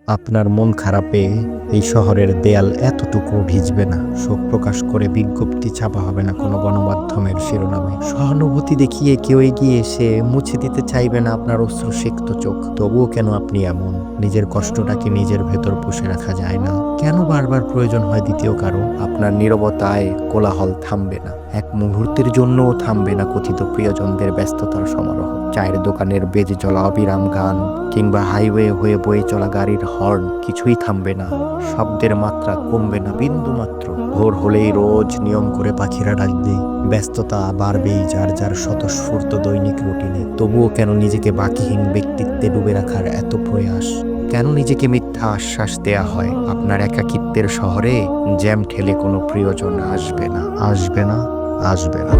আপনার মন খারাপে এই শহরের দেয়াল এতটুকু ভিজবে না। শোক প্রকাশ করে বিজ্ঞপ্তি ছাপা হবে না কোনো গণমাধ্যমের শিরোনামে। সহানুভূতি দেখিয়ে কেউ এগিয়ে এসে মুছে দিতে চাইবে না আপনার অশ্রুসিক্ত চোখ। তবুও কেন আপনি এমন? নিজের কষ্টটা কি নিজের ভেতর পুষে রাখা যায় না? কেন বারবার প্রয়োজন হয় দ্বিতীয় কারো? আপনার নীরবতায় কোলাহল থামবে না, এক মুহূর্তের জন্যও থামবে না কথিত প্রিয়জনদের ব্যস্ততার সমারোহ। চায়ের দোকানের বেজে চলা অবিরাম গান কিংবা হাইওয়ে হয়ে বয়ে চলা গাড়ির হর্ন কিছুই থামবে না। শব্দের মাত্রা কমবে না বিন্দু মাত্র। ভোর হলেই রোজ নিয়ম করে পাখিরা ডাকবে। ব্যস্ততা বাড়বেই যার যার স্বতঃস্ফূর্ত দৈনিক রুটিনে। তবুও কেন নিজেকে বাকিহীন ব্যক্তিত্বে ডুবে রাখার এত প্রয়াস? কেন নিজেকে মিথ্যা আশ্বাস দেয়া হয় আপনার একাকিত্বের শহরে জ্যাম ঠেলে কোনো প্রিয়জন আসবে না, আসবে না, আসবে না।